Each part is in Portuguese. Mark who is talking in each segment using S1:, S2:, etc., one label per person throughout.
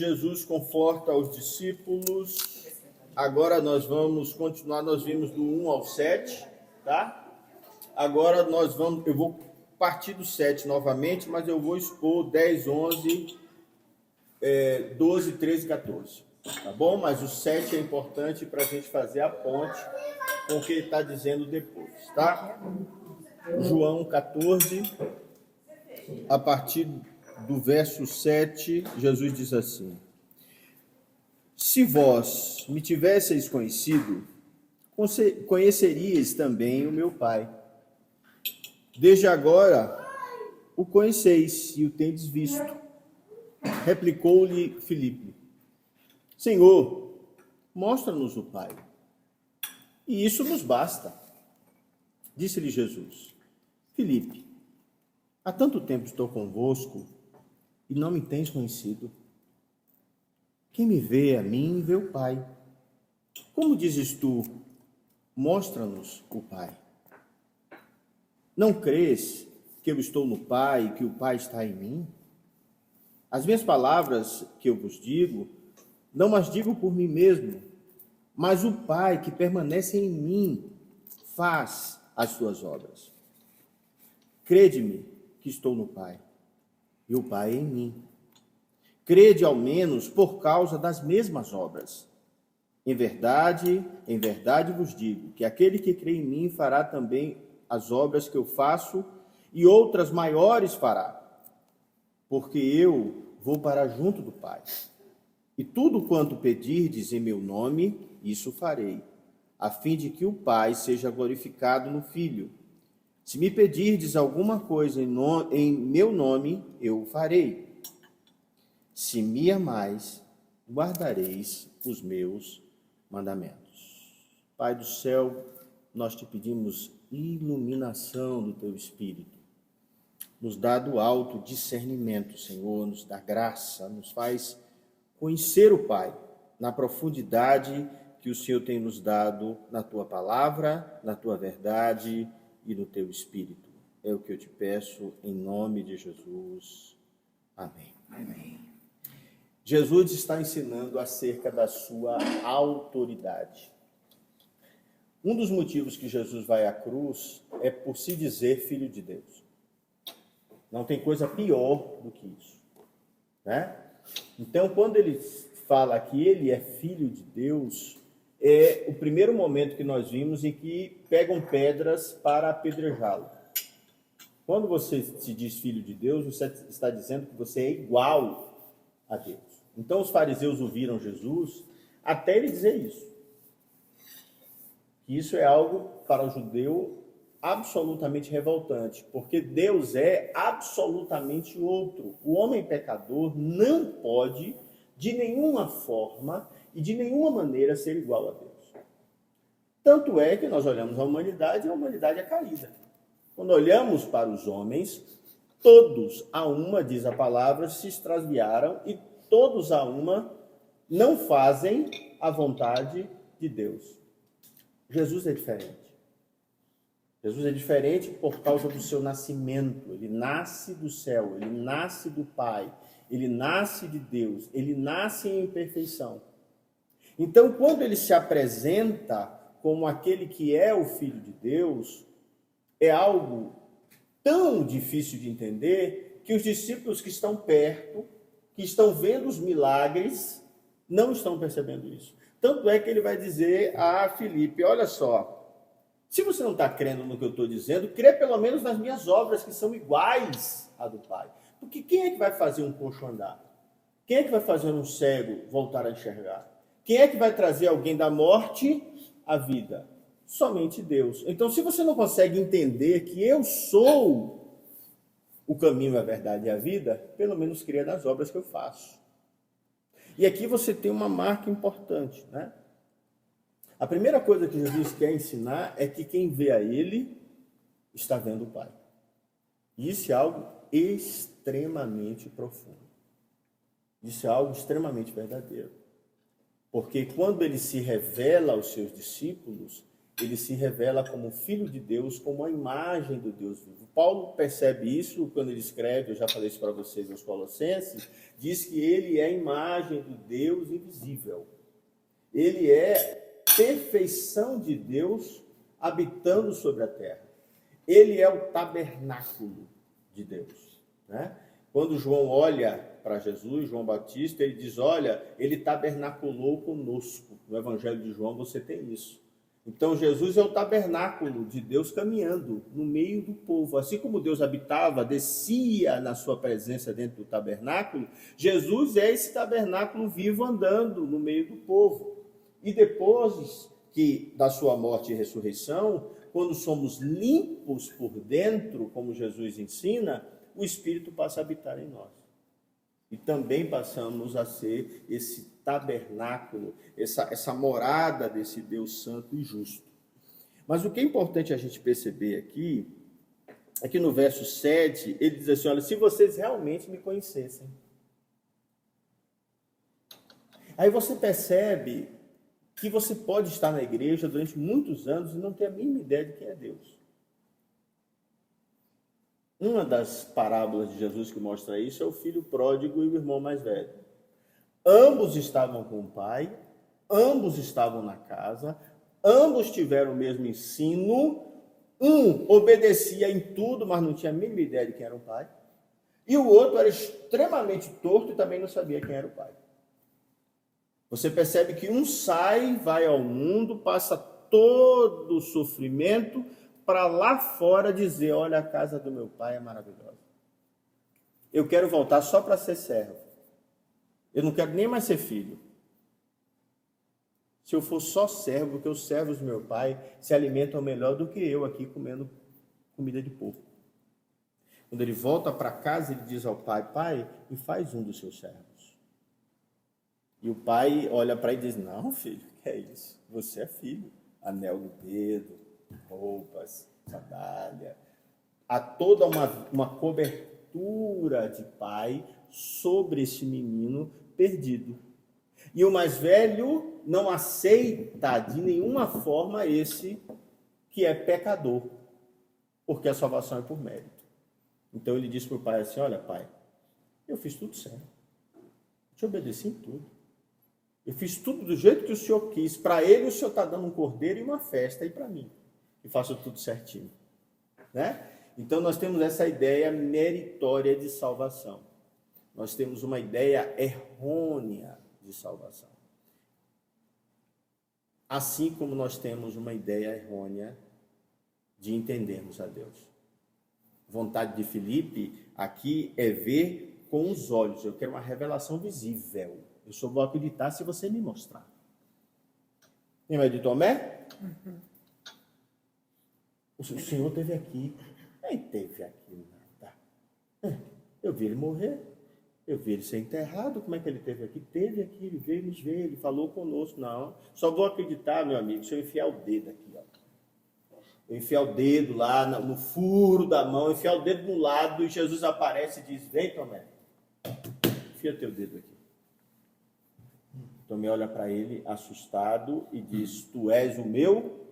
S1: Jesus conforta os discípulos. Agora nós vamos continuar, nós vimos do 1 ao 7, tá? Agora eu vou partir do 7 novamente, mas eu vou expor 10, 11, 12, 13 e 14, tá bom? Mas o 7 é importante para a gente fazer a ponte com o que ele está dizendo depois, tá? João 14, a partir do verso 7, Jesus diz assim: se vós me tivesseis conhecido, conheceríeis também o meu Pai. Desde agora o conheceis e o tendes visto. Replicou-lhe Filipe: Senhor, mostra-nos o Pai, e isso nos basta. Disse-lhe Jesus: Filipe, há tanto tempo estou convosco e não me tens conhecido. Quem me vê a mim, vê o Pai. Como dizes tu, mostra-nos o Pai? Não crês que eu estou no Pai e que o Pai está em mim? As minhas palavras que eu vos digo, não as digo por mim mesmo, mas o Pai que permanece em mim faz as suas obras. Crede-me que estou no Pai e o Pai em mim. Crede ao menos por causa das mesmas obras. Em verdade vos digo que aquele que crê em mim fará também as obras que eu faço e outras maiores fará, porque eu vou para junto do Pai. E tudo quanto pedirdes em meu nome, isso farei, a fim de que o Pai seja glorificado no Filho. Se me pedirdes alguma coisa em meu nome, eu o farei. Se me amais, guardareis os meus mandamentos. Pai do céu, nós te pedimos iluminação do teu Espírito. Nos dá do alto discernimento, Senhor, nos dá graça, nos faz conhecer o Pai na profundidade que o Senhor tem nos dado na tua palavra, na tua verdade e no teu Espírito. É o que eu te peço em nome de Jesus. Amém. Amém. Jesus está ensinando acerca da sua autoridade. Um dos motivos que Jesus vai à cruz é por se dizer filho de Deus. Não tem coisa pior do que isso, né? Então, quando ele fala que ele é filho de Deus, é o primeiro momento que nós vimos em que pegam pedras para apedrejá-lo. Quando você se diz filho de Deus, você está dizendo que você é igual a Deus. Então, os fariseus ouviram Jesus até ele dizer isso. Isso é algo para o judeu absolutamente revoltante, porque Deus é absolutamente outro. O homem pecador não pode, de nenhuma forma e de nenhuma maneira, ser igual a Deus. Tanto é que nós olhamos a humanidade e a humanidade é caída. Quando olhamos para os homens, todos a uma, diz a palavra, se extraviaram e todos a uma não fazem a vontade de Deus. Jesus é diferente. Jesus é diferente por causa do seu nascimento. Ele nasce do céu, ele nasce do Pai, ele nasce de Deus, ele nasce em perfeição. Então, quando ele se apresenta como aquele que é o Filho de Deus, é algo tão difícil de entender que os discípulos que estão perto, que estão vendo os milagres, não estão percebendo isso. Tanto é que ele vai dizer a Filipe: olha só, se você não está crendo no que eu estou dizendo, crê pelo menos nas minhas obras, que são iguais à do Pai. Porque quem é que vai fazer um coxo andar? Quem é que vai fazer um cego voltar a enxergar? Quem é que vai trazer alguém da morte à vida? Somente Deus. Então, se você não consegue entender que eu sou o caminho, a verdade e a vida, pelo menos creia nas obras que eu faço. E aqui você tem uma marca importante, né? A primeira coisa que Jesus quer ensinar é que quem vê a ele está vendo o Pai. E isso é algo extremamente profundo. Isso é algo extremamente verdadeiro. Porque quando ele se revela aos seus discípulos, ele se revela como Filho de Deus, como a imagem do Deus vivo. Paulo percebe isso quando ele escreve, eu já falei isso para vocês aos Colossenses, diz que ele é a imagem do Deus invisível. Ele é perfeição de Deus habitando sobre a terra. Ele é o tabernáculo de Deus, né? Quando João olha para Jesus, João Batista, ele diz, olha, ele tabernaculou conosco. No Evangelho de João você tem isso. Então Jesus é o tabernáculo de Deus caminhando no meio do povo. Assim como Deus habitava, descia na sua presença dentro do tabernáculo, Jesus é esse tabernáculo vivo andando no meio do povo. E depois da sua morte e ressurreição, quando somos limpos por dentro, como Jesus ensina, o Espírito passa a habitar em nós. E também passamos a ser esse tabernáculo, essa morada desse Deus santo e justo. Mas o que é importante a gente perceber aqui, é que no verso 7, ele diz assim, olha, se vocês realmente me conhecessem. Aí você percebe que você pode estar na igreja durante muitos anos e não ter a mínima ideia de quem é Deus. Uma das parábolas de Jesus que mostra isso é o filho pródigo e o irmão mais velho. Ambos estavam com o pai, ambos estavam na casa, ambos tiveram o mesmo ensino, um obedecia em tudo, mas não tinha a mínima ideia de quem era o pai, e o outro era extremamente torto e também não sabia quem era o pai. Você percebe que um vai ao mundo, passa todo o sofrimento para lá fora dizer, olha, a casa do meu pai é maravilhosa. Eu quero voltar só para ser servo. Eu não quero nem mais ser filho. Se eu for só servo, porque os servos do meu pai se alimentam melhor do que eu aqui comendo comida de porco. Quando ele volta para casa, ele diz ao pai, pai, me faz um dos seus servos. E o pai olha para ele e diz, não, filho, que é isso? Você é filho. Anel no dedo, roupas, sandália. Há toda uma cobertura de pai sobre esse menino perdido. E o mais velho não aceita de nenhuma forma esse que é pecador, porque a salvação é por mérito. Então ele diz para o pai assim, olha pai, eu fiz tudo certo, eu te obedeci em tudo. Eu fiz tudo do jeito que o senhor quis. Para ele, o senhor está dando um cordeiro e uma festa. E para mim? E faço tudo certinho. Né? Então, nós temos essa ideia meritória de salvação. Nós temos uma ideia errônea de salvação. Assim como nós temos uma ideia errônea de entendermos a Deus. Vontade de Filipe aqui é ver com os olhos. Eu quero uma revelação visível. Eu só vou acreditar se você me mostrar. Lembra de Tomé? Uhum. O Senhor esteve aqui. Nem teve aqui nada. Eu vi ele morrer. Eu vi ele ser enterrado. Como é que ele esteve aqui? Teve aqui, ele veio nos ver, ele falou conosco. Não, só vou acreditar, meu amigo, se eu enfiar o dedo aqui. Ó. Eu enfiar o dedo lá no furo da mão, enfiar o dedo no lado e Jesus aparece e diz, vem Tomé, enfia teu dedo aqui. Tomé olha para ele assustado e diz, tu és o meu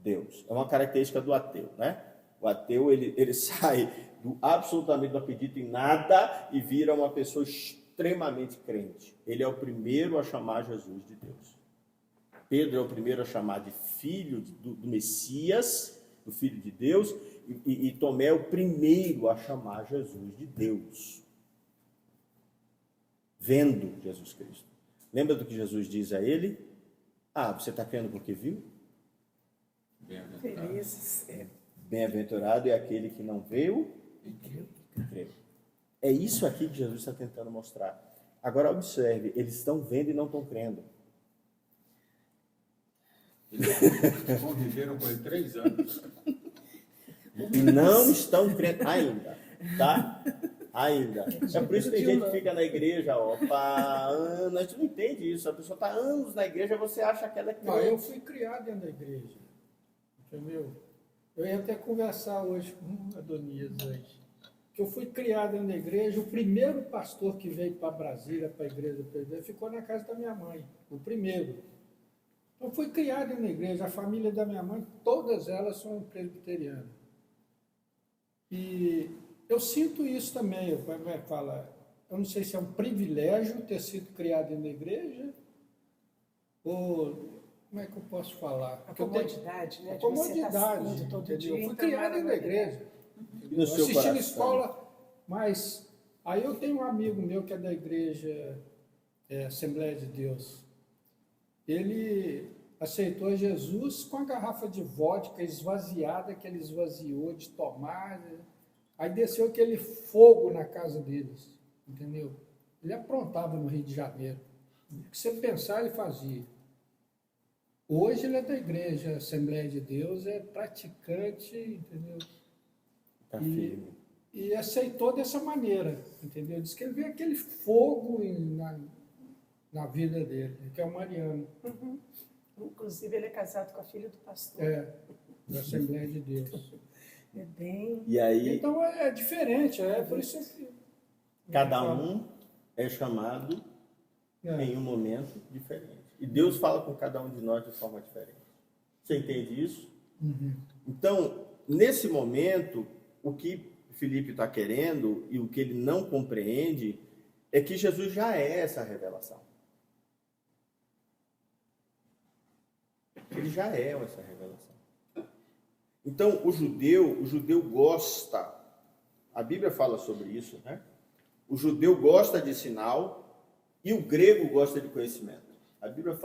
S1: Deus. É uma característica do ateu, né? O ateu, ele sai absolutamente não acredita em nada e vira uma pessoa extremamente crente. Ele é o primeiro a chamar Jesus de Deus. Pedro é o primeiro a chamar de filho do Messias, do Filho de Deus, e Tomé é o primeiro a chamar Jesus de Deus. Vendo Jesus Cristo. Lembra do que Jesus diz a ele? Ah, você está crendo porque viu? Bem-aventurado é aquele que não viu e creu. É isso aqui que Jesus está tentando mostrar. Agora observe, eles estão vendo e não estão crendo.
S2: Eles conviveram com ele 3 anos.
S1: E não estão crendo ainda, tá? Ainda. É por isso que tem gente que fica na igreja, anos, a gente não entende isso. A pessoa está anos na igreja, você acha que ela é crente.
S3: Não, eu fui criado dentro da igreja, entendeu? Eu ia até conversar hoje com Adonias hoje. Que eu fui criado dentro da igreja, o primeiro pastor que veio para Brasília, para a igreja do PV, ficou na casa da minha mãe, o primeiro. Eu fui criado na igreja, a família da minha mãe, todas elas são presbiterianas. E eu sinto isso também, eu não sei se é um privilégio ter sido criado na igreja, ou como é que eu posso falar?
S4: A comodidade, né?
S3: A
S4: de você estar
S3: comodidade,
S4: indo todo
S3: entendeu?
S4: dia,
S3: Eu fui
S4: então,
S3: criado na
S4: maravilha.
S3: igreja.
S1: E no
S3: Eu
S1: seu
S3: assisti
S1: coração?
S3: na escola, mas aí eu tenho um amigo meu que é da igreja Assembleia de Deus. Ele aceitou Jesus com a garrafa de vodka esvaziada que ele esvaziou de tomar. Aí desceu aquele fogo na casa deles, entendeu? Ele aprontava no Rio de Janeiro. O que você pensar, ele fazia. Hoje ele é da igreja Assembleia de Deus, é praticante, entendeu?
S1: Tá firme.
S3: E aceitou dessa maneira, entendeu? Diz que ele vê aquele fogo na vida dele, que é o Mariano,
S4: Inclusive, ele é casado com a filha do pastor.
S3: da Assembleia de Deus.
S4: É bem...
S1: E aí,
S3: Então é diferente, por isso que...
S1: cada um é chamado em um momento diferente. E Deus fala com cada um de nós de forma diferente. Você entende isso? Então, nesse momento, o que Filipe está querendo e o que ele não compreende é que Jesus já é essa revelação. Ele já é essa revelação. Então, o judeu gosta, a Bíblia fala sobre isso, né? O judeu gosta de sinal e o grego gosta de conhecimento. A Bíblia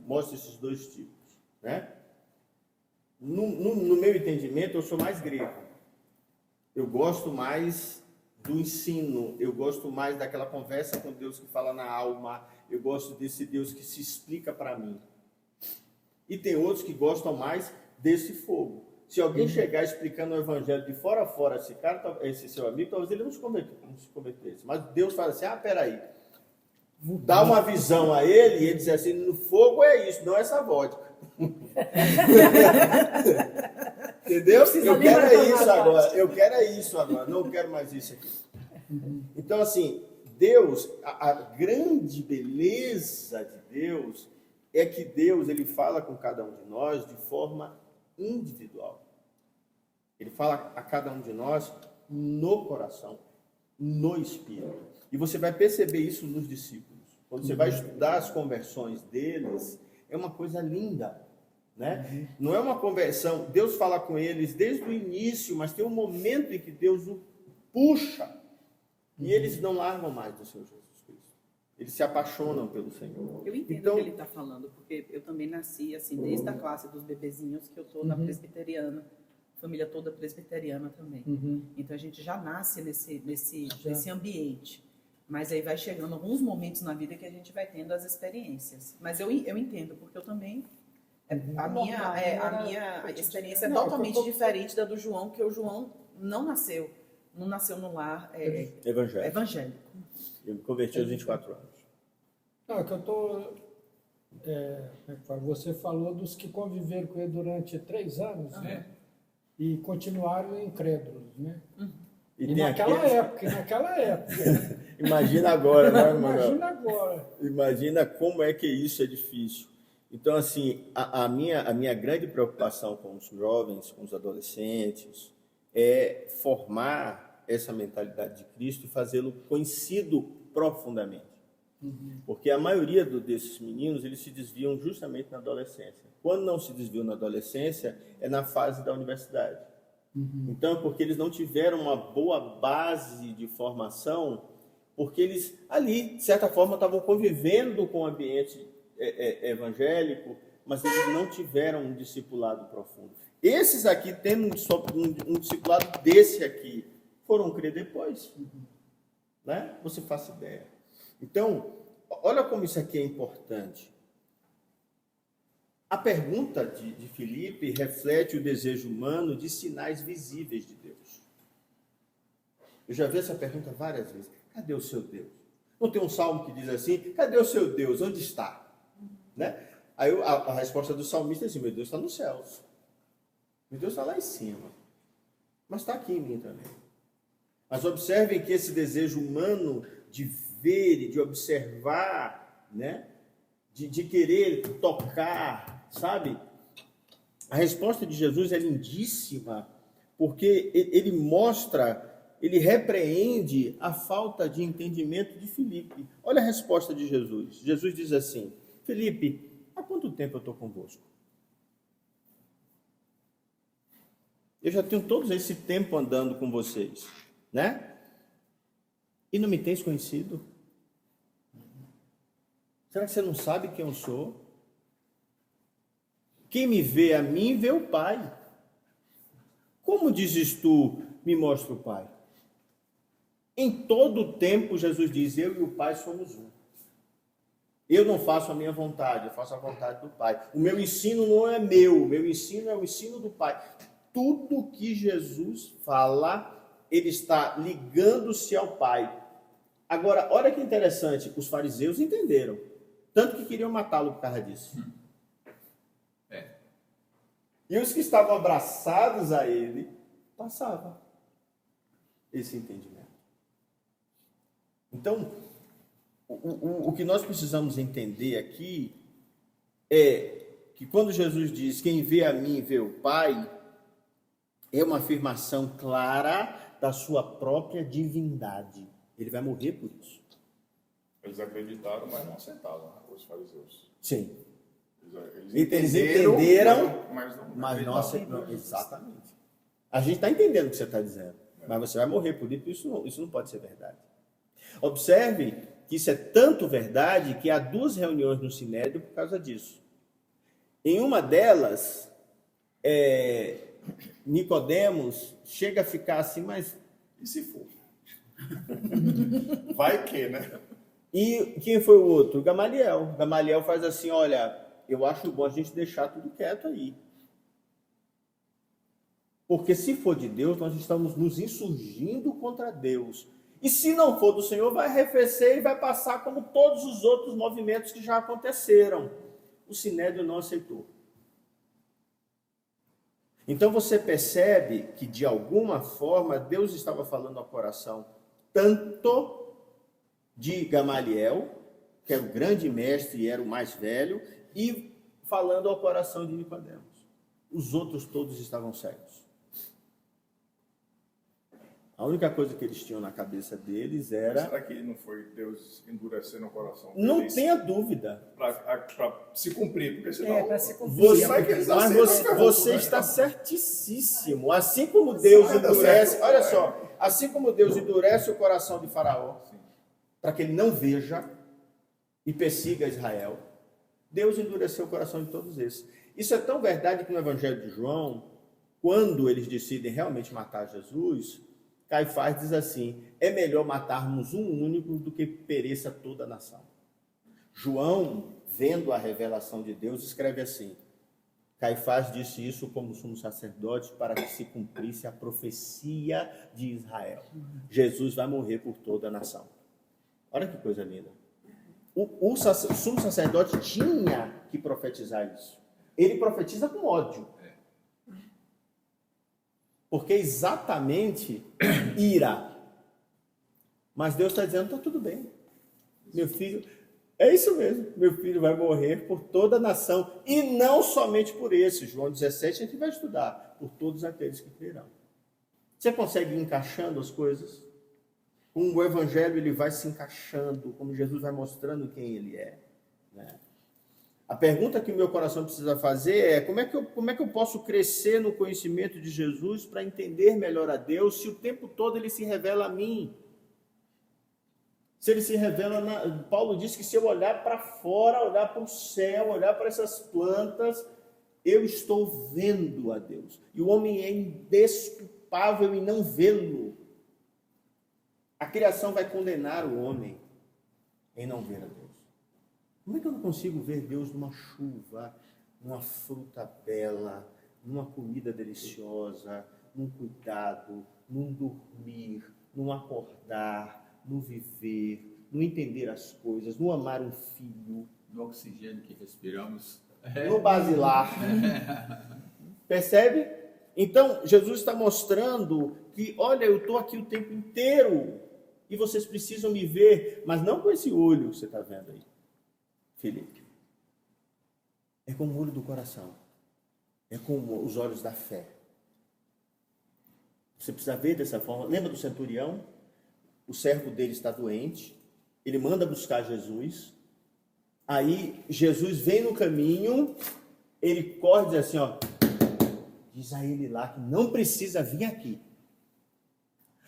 S1: mostra esses dois tipos, né? No meu entendimento, eu sou mais grego. Eu gosto mais do ensino, eu gosto mais daquela conversa com Deus que fala na alma, eu gosto desse Deus que se explica para mim. E tem outros que gostam mais desse fogo. Se alguém chegar explicando o evangelho de fora a fora, esse seu amigo, talvez ele não se convertesse. Mas Deus fala assim, peraí, dá uma visão a ele e ele diz assim, no fogo é isso, não é essa vodka. Entendeu? Eu quero isso agora, não quero mais isso aqui. Então, assim, Deus, a grande beleza de Deus é que Deus, ele fala com cada um de nós de forma individual. Ele fala a cada um de nós no coração, no espírito. E você vai perceber isso nos discípulos. Quando você vai estudar as conversões deles, é uma coisa linda, né? Não é uma conversão, Deus fala com eles desde o início, mas tem um momento em que Deus o puxa e eles não largam mais do Senhor Jesus Cristo. Eles se apaixonam pelo Senhor.
S5: Eu entendo o que ele está falando, porque eu também nasci assim, desde a classe dos bebezinhos, que eu estou na presbiteriana, família toda presbiteriana também. Então a gente já nasce nesse ambiente. Mas aí vai chegando alguns momentos na vida que a gente vai tendo as experiências. Mas eu entendo, porque eu também... A minha experiência é totalmente diferente da do João, porque o João não nasceu no lar evangélico.
S1: Eu me converti aos 24 anos.
S3: Não, é que eu estou... você falou dos que conviveram com ele durante 3 anos, né? E continuaram incrédulos, né? E naquela época.
S1: Imagina agora, né, Manuel?
S3: Imagina agora.
S1: Imagina como é que isso é difícil. Então, assim, a minha grande preocupação com os jovens, com os adolescentes, é formar essa mentalidade de Cristo e fazê-lo conhecido profundamente. Porque a maioria desses meninos, eles se desviam justamente na adolescência. Quando não se desviam na adolescência, é na fase da universidade. Então, porque eles não tiveram uma boa base de formação, porque eles ali, de certa forma, estavam convivendo com o ambiente evangélico, mas eles não tiveram um discipulado profundo. Esses aqui, tendo um discipulado desse aqui, foram crer depois. Né? Você faz ideia. Então, olha como isso aqui é importante. A pergunta de Filipe reflete o desejo humano de sinais visíveis de Deus. Eu já vi essa pergunta várias vezes. Cadê o seu Deus? Não tem um salmo que diz assim, cadê o seu Deus? Onde está? Né? Aí a resposta do salmista é assim, meu Deus está nos céus. Meu Deus está lá em cima. Mas está aqui em mim também. Mas observem que esse desejo humano de ver e de observar, né, de querer tocar, sabe? A resposta de Jesus é lindíssima, porque ele mostra, ele repreende a falta de entendimento de Filipe. Olha a resposta de Jesus. Jesus diz assim: Filipe, há quanto tempo eu estou convosco? Eu já tenho todo esse tempo andando com vocês, né? E não me tens conhecido? Será que você não sabe quem eu sou? Quem me vê a mim, vê o Pai. Como dizes tu, me mostra o Pai? Em todo o tempo, Jesus diz, eu e o Pai somos um. Eu não faço a minha vontade, eu faço a vontade do Pai. O meu ensino não é meu, o meu ensino é o ensino do Pai. Tudo que Jesus fala, ele está ligando-se ao Pai. Agora, olha que interessante, os fariseus entenderam, tanto que queriam matá-lo por causa disso. E os que estavam abraçados a ele, passavam esse entendimento. Então, o que nós precisamos entender aqui é que quando Jesus diz, quem vê a mim vê o Pai, é uma afirmação clara da sua própria divindade. Ele vai morrer por isso.
S6: Eles acreditaram, mas não aceitavam, os fariseus.
S1: Sim.
S6: Eles
S1: entenderam,
S6: mas
S1: não aceitaram. Exatamente. A gente está entendendo o que você está dizendo, mas você vai morrer por isso. Isso não pode ser verdade. Observe que isso é tanto verdade que há 2 reuniões no Sinédrio por causa disso. Em uma delas, Nicodemos chega a ficar assim, mas
S6: e se for? Vai que, né?
S1: E quem foi o outro? Gamaliel. Gamaliel faz assim, olha, eu acho bom a gente deixar tudo quieto aí. Porque se for de Deus, nós estamos nos insurgindo contra Deus. E se não for do Senhor, vai arrefecer e vai passar como todos os outros movimentos que já aconteceram. O Sinédrio não aceitou. Então você percebe que, de alguma forma, Deus estava falando ao coração tanto de Gamaliel, que era o grande mestre e era o mais velho, e falando ao coração de Nicodemos. Os outros todos estavam cegos. A única coisa que eles tinham na cabeça deles era...
S6: Será que não foi Deus endurecendo o coração deles?
S1: Não tenha dúvida.
S6: Para se cumprir, porque senão...
S4: para se cumprir.
S1: Você está certíssimo. Assim como Deus endurece... Olha só. Assim como Deus endurece o coração de Faraó, para que ele não veja e persiga Israel, Deus endureceu o coração de todos esses. Isso é tão verdade que no Evangelho de João, quando eles decidem realmente matar Jesus... Caifás diz assim, é melhor matarmos um único do que pereça toda a nação. João, vendo a revelação de Deus, escreve assim, Caifás disse isso como sumo sacerdote para que se cumprisse a profecia de Israel. Jesus vai morrer por toda a nação. Olha que coisa linda. O sumo sacerdote tinha que profetizar isso. Ele profetiza com ódio. Porque exatamente ira. Mas Deus está dizendo, está tudo bem. Meu filho, é isso mesmo. Meu filho vai morrer por toda a nação. E não somente por esse. João 17 a gente vai estudar. Por todos aqueles que crerão. Você consegue ir encaixando as coisas? Com o Evangelho ele vai se encaixando. Como Jesus vai mostrando quem ele é. Né? A pergunta que o meu coração precisa fazer é como é que eu posso crescer no conhecimento de Jesus para entender melhor a Deus se o tempo todo ele se revela a mim? Se ele se revela... Paulo diz que se eu olhar para fora, olhar para o céu, olhar para essas plantas, eu estou vendo a Deus. E o homem é indesculpável em não vê-lo. A criação vai condenar o homem em não ver a Deus. Como é que eu não consigo ver Deus numa chuva, numa fruta bela, numa comida deliciosa, num cuidado, num dormir, num acordar, no viver, no entender as coisas, no amar um filho,
S2: No oxigênio que respiramos.
S1: no basilar? Percebe? Então, Jesus está mostrando que, olha, eu estou aqui o tempo inteiro e vocês precisam me ver, mas não com esse olho que você está vendo aí, Felipe. É com o olho do coração. É com os olhos da fé. Você precisa ver dessa forma. Lembra do centurião? O servo dele está doente. Ele manda buscar Jesus. Aí Jesus vem no caminho. Ele corre e diz assim, ó. Diz a ele lá que não precisa vir aqui.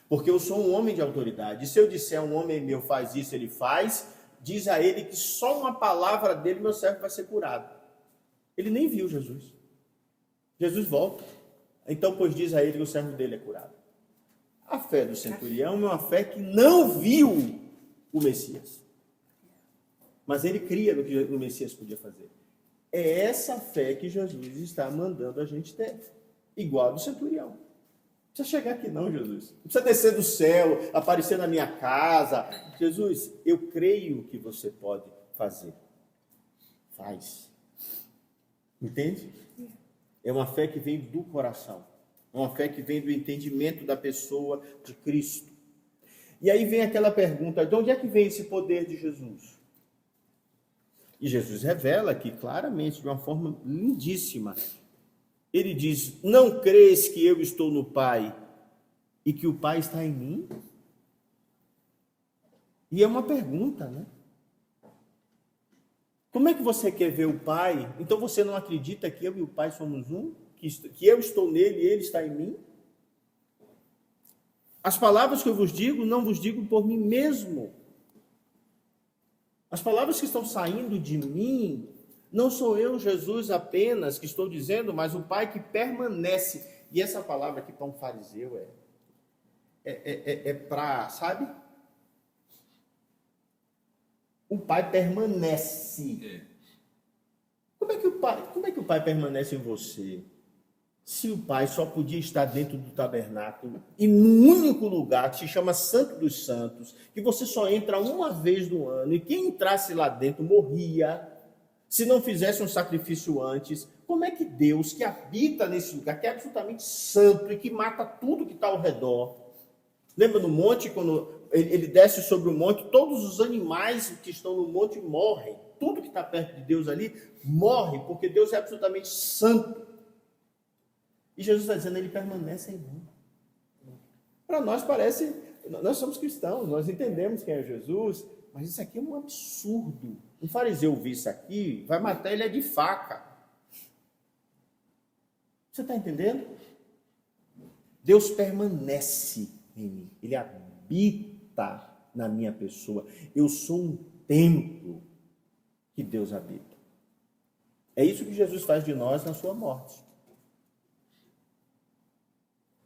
S1: Porque eu sou um homem de autoridade. E se eu disser um homem meu faz isso, ele faz. Diz a ele que só uma palavra dele, meu servo vai ser curado. Ele nem viu Jesus. Jesus volta. Então, pois diz a ele que o servo dele é curado. A fé do centurião é uma fé que não viu o Messias. Mas ele cria no que o Messias podia fazer. É essa fé que Jesus está mandando a gente ter. Igual a do centurião. Não precisa chegar aqui não, Jesus. Não precisa descer do céu, aparecer na minha casa. Jesus, eu creio que você pode fazer. Faz. Entende? É uma fé que vem do coração. É uma fé que vem do entendimento da pessoa de Cristo. E aí vem aquela pergunta, de onde é que vem esse poder de Jesus? E Jesus revela aqui claramente, de uma forma lindíssima. Ele diz, não crês que eu estou no Pai e que o Pai está em mim? E é uma pergunta, né? Como é que você quer ver o Pai? Então você não acredita que eu e o Pai somos um? Que eu estou nele e ele está em mim? As palavras que eu vos digo, não vos digo por mim mesmo. As palavras que estão saindo de mim, não sou eu, Jesus, apenas que estou dizendo, mas o Pai que permanece. E essa palavra aqui para um fariseu é para, sabe? O Pai permanece. Como é que o Pai permanece em você? Se o Pai só podia estar dentro do tabernáculo e num único lugar que se chama Santo dos Santos, que você só entra uma vez no ano e quem entrasse lá dentro morria, se não fizesse um sacrifício antes, como é que Deus, que habita nesse lugar, que é absolutamente santo e que mata tudo que está ao redor, lembra no monte, quando ele desce sobre o monte, todos os animais que estão no monte morrem, tudo que está perto de Deus ali morre, porque Deus é absolutamente santo. E Jesus está dizendo, ele permanece em mim. Para nós parece, nós somos cristãos, nós entendemos quem é Jesus, mas isso aqui é um absurdo. Um fariseu ouvir isso aqui, vai matar ele de faca. Você está entendendo? Deus permanece em mim, ele habita na minha pessoa. Eu sou um templo que Deus habita. É isso que Jesus faz de nós na sua morte.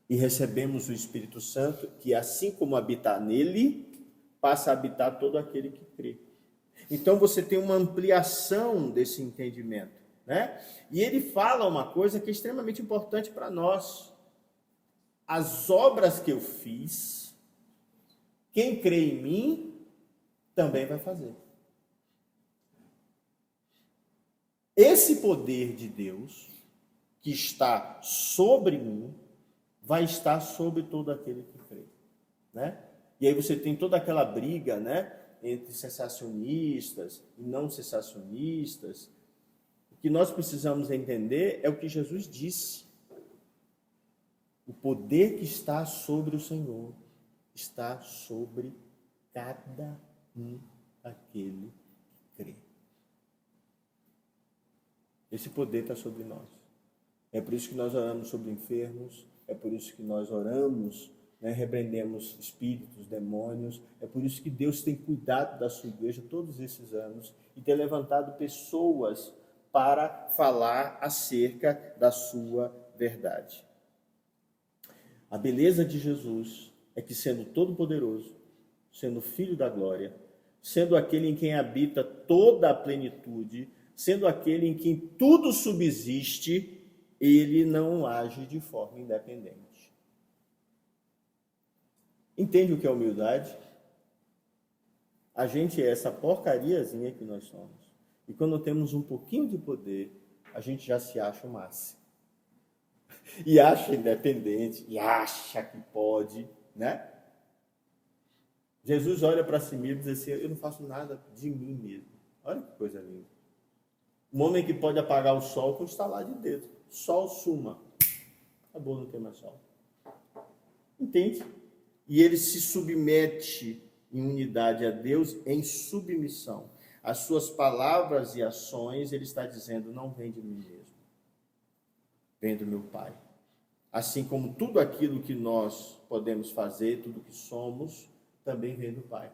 S1: E recebemos o Espírito Santo, que assim como habitar nele, passa a habitar todo aquele que crê. Então você tem uma ampliação desse entendimento, né? E ele fala uma coisa que é extremamente importante para nós. As obras que eu fiz, quem crê em mim, também vai fazer. Esse poder de Deus, que está sobre mim, vai estar sobre todo aquele que crê, né? E aí você tem toda aquela briga, né, entre cessacionistas e não cessacionistas. O que nós precisamos entender é o que Jesus disse. O poder que está sobre o Senhor está sobre cada um daquele que crê. Esse poder está sobre nós. É por isso que nós oramos sobre enfermos, é por isso que nós oramos, né, repreendemos espíritos, demônios. É por isso que Deus tem cuidado da sua igreja todos esses anos e tem levantado pessoas para falar acerca da sua verdade. A beleza de Jesus é que, sendo todo-poderoso, sendo Filho da glória, sendo aquele em quem habita toda a plenitude, sendo aquele em quem tudo subsiste, ele não age de forma independente. Entende o que é humildade? A gente é essa porcariazinha que nós somos. E quando temos um pouquinho de poder, a gente já se acha o máximo. E acha independente, e acha que pode, né? Jesus olha para si mesmo e diz assim, eu não faço nada de mim mesmo. Olha que coisa linda. Um homem que pode apagar o sol com um estalar de dedo. Sol suma. Acabou, não tem mais sol. Entende? E ele se submete em unidade a Deus em submissão. As suas palavras e ações, ele está dizendo, não vem de mim mesmo. Vem do meu Pai. Assim como tudo aquilo que nós podemos fazer, tudo que somos, também vem do Pai.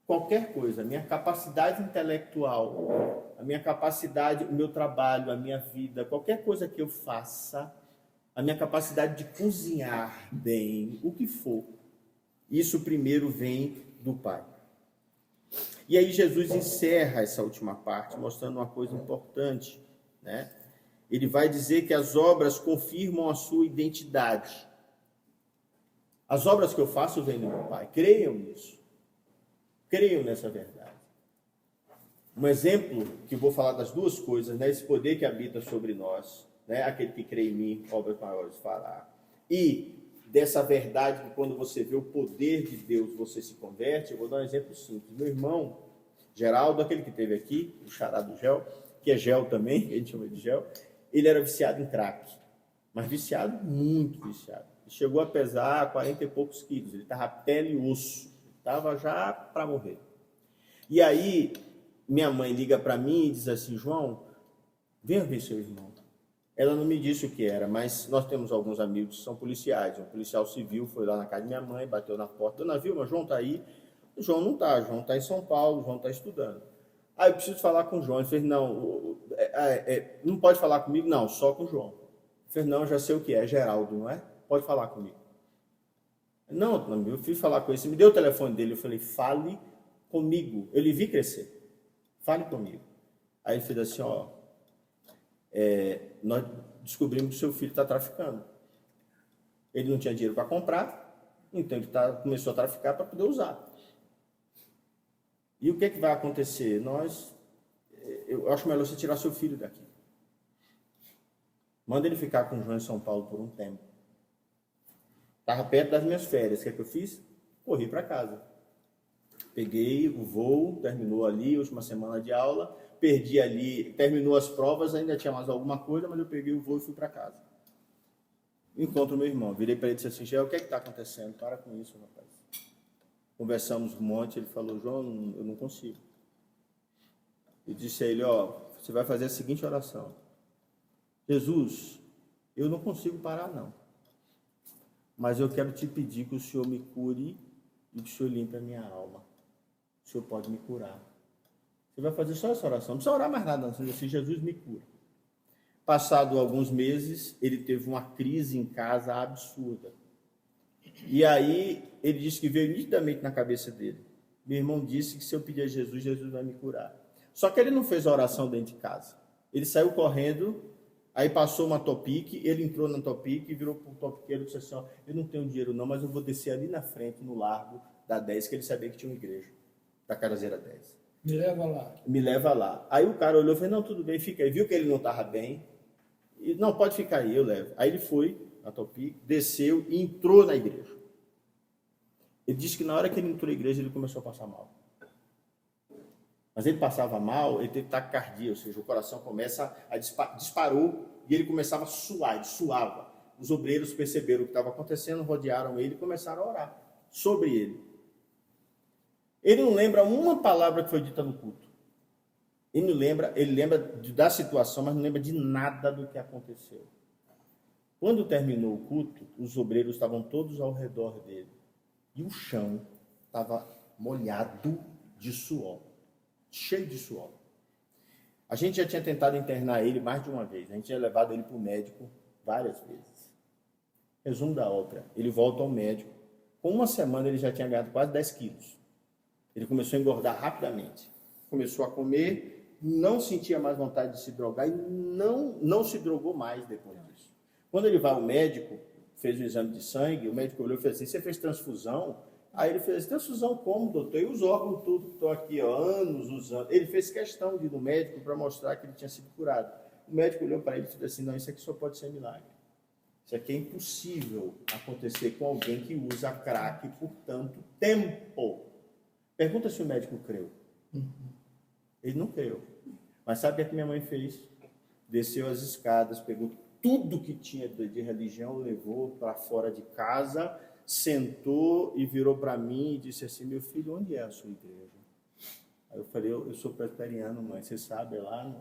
S1: Qualquer coisa, a minha capacidade intelectual, a minha capacidade, o meu trabalho, a minha vida, qualquer coisa que eu faça, a minha capacidade de cozinhar bem, o que for, isso primeiro vem do Pai. E aí Jesus encerra essa última parte, mostrando uma coisa importante, né? Ele vai dizer que as obras confirmam a sua identidade. As obras que eu faço vêm do meu Pai. Creiam nisso. Creiam nessa verdade. Um exemplo que eu vou falar das duas coisas, né? Esse poder que habita sobre nós, né? Aquele que crê em mim, obras maiores fará. E dessa verdade que quando você vê o poder de Deus, você se converte. Eu vou dar um exemplo simples. Meu irmão, Geraldo, aquele que esteve aqui, o xará do Gel, que é Gel também, a gente chama de Gel, ele era viciado em crack, mas viciado, muito viciado. Ele chegou a pesar 40 e poucos quilos, ele estava pele e osso, estava já para morrer. E aí, minha mãe liga para mim e diz assim, João, venha ver seu irmão. Ela não me disse o que era, mas nós temos alguns amigos que são policiais. Um policial civil foi lá na casa de minha mãe, bateu na porta. Dona Vilma, João está aí? O João não está, João está em São Paulo, o João está estudando. Ah, eu preciso falar com o João. Ele fez, não, não pode falar comigo? Não, só com o João. Ele fez, não, já sei o que é, Geraldo, não é? Pode falar comigo. Não, eu fui falar com ele. Você me deu o telefone dele, eu falei, fale comigo. Eu lhe vi crescer. Fale comigo. Aí ele fez assim, ó, nós descobrimos que seu filho está traficando. Ele não tinha dinheiro para comprar, então ele começou a traficar para poder usar. E o que é que vai acontecer? Eu acho melhor você tirar seu filho daqui. Manda ele ficar com o João em São Paulo por um tempo. Estava perto das minhas férias. O que é que eu fiz? Corri para casa. Peguei o voo, terminou ali, última semana de aula, perdi ali, terminou as provas, ainda tinha mais alguma coisa, mas eu peguei o voo e fui para casa. Encontro meu irmão, virei para ele e disse assim, Gel, o que é que está acontecendo? Para com isso, rapaz. Conversamos um monte, ele falou, João, eu não consigo. Eu disse a ele, ó, você vai fazer a seguinte oração. Jesus, eu não consigo parar não, mas eu quero te pedir que o Senhor me cure e que o Senhor limpe a minha alma. O Senhor pode me curar. Você vai fazer só essa oração, não precisa orar mais nada, não. Você diz assim, Jesus me cura. Passado alguns meses, ele teve uma crise em casa absurda. E aí, ele disse que veio nitidamente na cabeça dele. Meu irmão disse que se eu pedir a Jesus, Jesus vai me curar. Só que ele não fez a oração dentro de casa. Ele saiu correndo, aí passou uma Topic, ele entrou na Topic e virou para o topiqueiro e disse assim, ó, eu não tenho dinheiro não, mas eu vou descer ali na frente, no largo da 10, que ele sabia que tinha uma igreja, da Carazeira 10.
S3: Me leva lá.
S1: Me leva lá. Aí o cara olhou e falou, não, tudo bem, fica aí. Viu que ele não estava bem. E, não, pode ficar aí, eu levo. Aí ele foi na Topic, desceu e entrou na igreja. Ele disse que na hora que ele entrou na igreja, ele começou a passar mal. Mas ele passava mal, ele teve taquicardia, ou seja, o coração começa a disparou e ele começava a suar, ele suava. Os obreiros perceberam o que estava acontecendo, rodearam ele e começaram a orar sobre ele. Ele não lembra uma palavra que foi dita no culto. Ele lembra da situação, mas não lembra de nada do que aconteceu. Quando terminou o culto, os obreiros estavam todos ao redor dele. E o chão estava molhado de suor, cheio de suor. A gente já tinha tentado internar ele mais de uma vez. A gente tinha levado ele para o médico várias vezes. Resumo da ópera. Ele volta ao médico. Com uma semana ele já tinha ganhado quase 10 quilos. Ele começou a engordar rapidamente. Começou a comer, não sentia mais vontade de se drogar e não se drogou mais depois disso. Quando ele vai ao médico, fez um exame de sangue, o médico olhou e fez assim, você fez transfusão? Aí ele fez assim, transfusão como, doutor? E os órgãos tudo que estão aqui, ó, anos usando. Ele fez questão de ir no médico para mostrar que ele tinha sido curado. O médico olhou para ele e disse assim, não, isso aqui só pode ser milagre. Isso aqui é impossível acontecer com alguém que usa crack por tanto tempo. Pergunta se o médico creu. Ele não creu. Mas sabe o que minha mãe fez? Desceu as escadas, pegou tudo que tinha de religião, levou para fora de casa, sentou e virou para mim e disse assim: meu filho, onde é a sua igreja? Aí eu falei: eu sou presbiteriano, mãe, você sabe, é lá no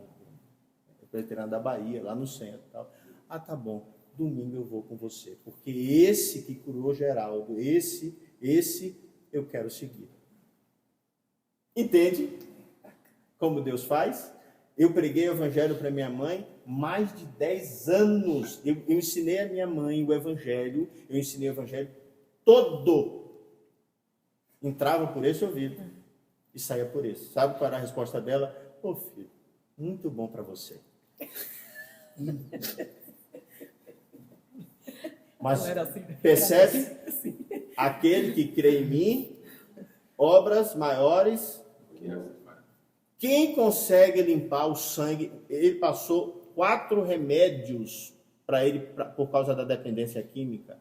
S1: presbiteriano da Bahia, lá no centro. Tal. Ah, tá bom, domingo eu vou com você, porque esse que curou Geraldo, esse eu quero seguir. Entende como Deus faz? Eu preguei o evangelho para minha mãe mais de 10 anos. Eu ensinei a minha mãe o evangelho, eu ensinei o evangelho todo. Entrava por esse ouvido e saía por esse. Sabe qual era a resposta dela? Ô filho, muito bom para você. Mas percebe? Aquele que crê em mim, obras maiores. Quem consegue limpar o sangue? Ele passou 4 remédios para ele por causa da dependência química.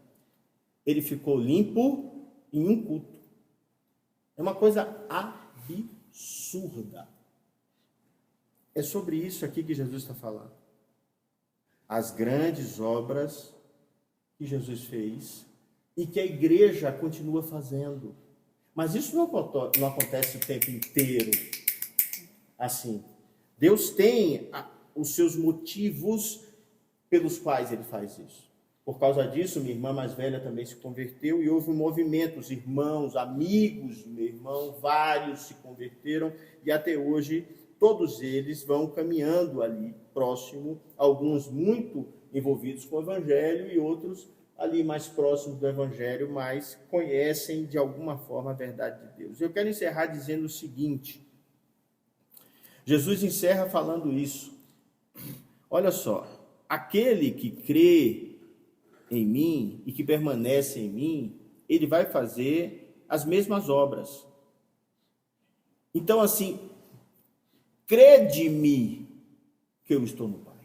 S1: Ele ficou limpo em um culto. É uma coisa absurda. É sobre isso aqui que Jesus está falando. As grandes obras que Jesus fez e que a igreja continua fazendo. Mas isso não acontece o tempo inteiro assim. Deus tem os seus motivos pelos quais ele faz isso. Por causa disso, minha irmã mais velha também se converteu e houve um movimento, os irmãos, amigos do meu irmão, vários se converteram e até hoje todos eles vão caminhando ali próximo, alguns muito envolvidos com o evangelho e outros ali mais próximos do evangelho, mas conhecem de alguma forma a verdade de Deus. Eu quero encerrar dizendo o seguinte: Jesus encerra falando isso. Olha só, aquele que crê em mim e que permanece em mim, ele vai fazer as mesmas obras. Então, assim, crede-me que eu estou no Pai.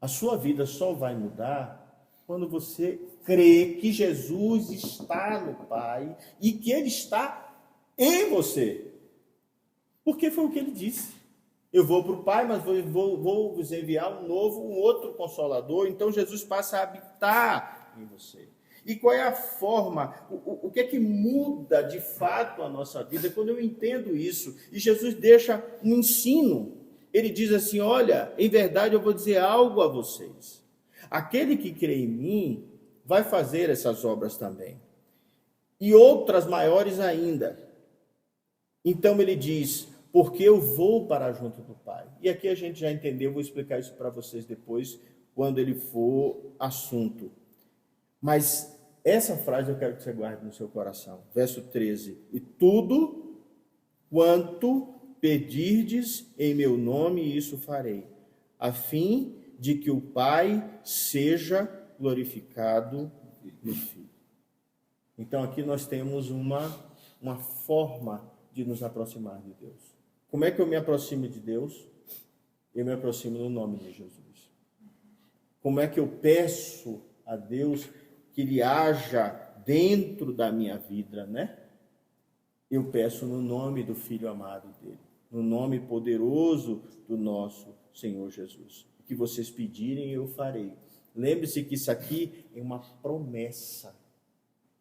S1: A sua vida só vai mudar quando você crê que Jesus está no Pai e que Ele está em você. Porque foi o que Ele disse. Eu vou para o Pai, mas vou vos enviar um outro Consolador. Então Jesus passa a habitar em você. E qual é a forma, o que é que muda de fato a nossa vida quando eu entendo isso? E Jesus deixa um ensino. Ele diz assim: olha, em verdade eu vou dizer algo a vocês. Aquele que crê em mim vai fazer essas obras também. E outras maiores ainda. Então ele diz: porque eu vou para junto do Pai. E aqui a gente já entendeu, vou explicar isso para vocês depois, quando ele for assunto. Mas essa frase eu quero que você guarde no seu coração. Verso 13. E tudo quanto pedirdes em meu nome, isso farei, a fim de que o Pai seja glorificado no Filho. Então aqui nós temos uma forma de nos aproximar de Deus. Como é que eu me aproximo de Deus? Eu me aproximo no nome de Jesus. Como é que eu peço a Deus que Ele haja dentro da minha vida, né? Eu peço no nome do Filho amado dele, no nome poderoso do nosso Senhor Jesus. O que vocês pedirem, eu farei. Lembre-se que isso aqui é uma promessa.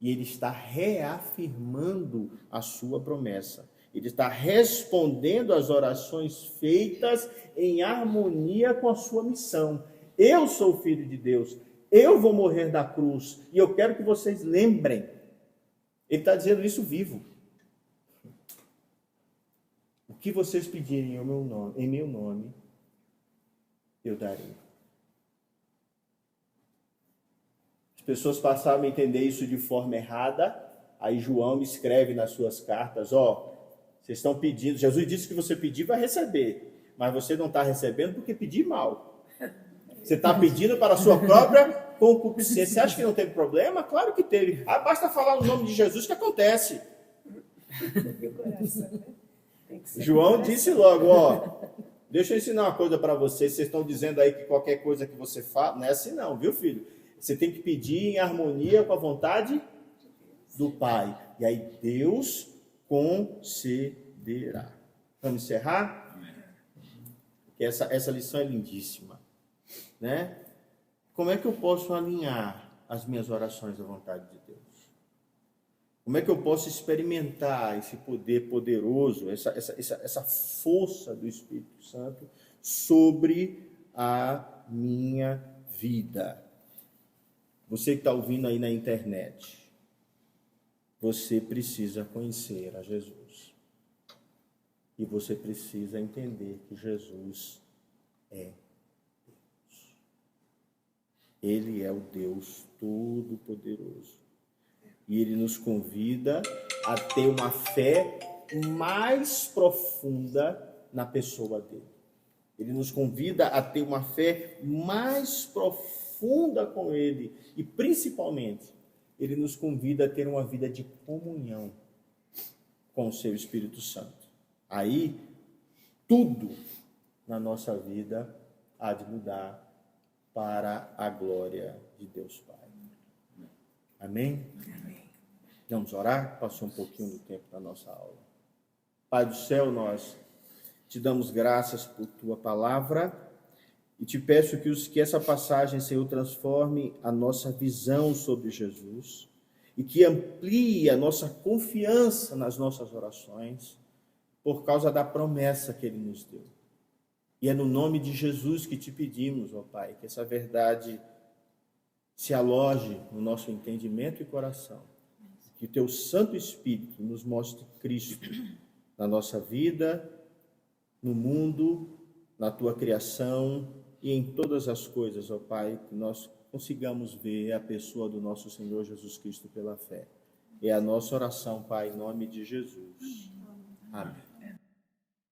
S1: E Ele está reafirmando a sua promessa. Ele está respondendo às orações feitas em harmonia com a sua missão. Eu sou filho de Deus. Eu vou morrer na cruz. E eu quero que vocês lembrem. Ele está dizendo isso vivo. O que vocês pedirem em meu nome, eu darei. As pessoas passaram a entender isso de forma errada. Aí João escreve nas suas cartas: vocês estão pedindo, Jesus disse que você pedir vai receber, mas você não está recebendo porque pedir mal. Você está pedindo para a sua própria concupiscência. Você acha que não teve problema? Claro que teve. Basta falar o nome de Jesus que acontece. João disse logo: deixa eu ensinar uma coisa para vocês. Vocês estão dizendo aí que qualquer coisa que você fala, não é assim não, viu, filho? Você tem que pedir em harmonia com a vontade do Pai. E aí Deus concederá. Vamos encerrar? Porque essa lição é lindíssima, né? Como é que eu posso alinhar as minhas orações à vontade de Deus? Como é que eu posso experimentar esse poder poderoso, essa força do Espírito Santo sobre a minha vida? Você que está ouvindo aí na internet, você precisa conhecer a Jesus. E você precisa entender que Jesus é Deus. Ele é o Deus Todo-Poderoso. E Ele nos convida a ter uma fé mais profunda na pessoa dele. Ele nos convida a ter uma fé mais profunda com Ele. E, principalmente, Ele nos convida a ter uma vida de comunhão com o Seu Espírito Santo. Aí, tudo na nossa vida há de mudar para a glória de Deus Pai. Amém? Amém. Vamos orar? Passou um pouquinho do tempo da nossa aula. Pai do céu, nós te damos graças por tua palavra e te peço que essa passagem, Senhor, transforme a nossa visão sobre Jesus e que amplie a nossa confiança nas nossas orações por causa da promessa que Ele nos deu. E é no nome de Jesus que te pedimos, ó Pai, que essa verdade se aloje no nosso entendimento e coração. Que o teu Santo Espírito nos mostre Cristo na nossa vida, no mundo, na tua criação e em todas as coisas, ó Pai, que nós consigamos ver a pessoa do nosso Senhor Jesus Cristo pela fé. É a nossa oração, Pai, em nome de Jesus. Amém.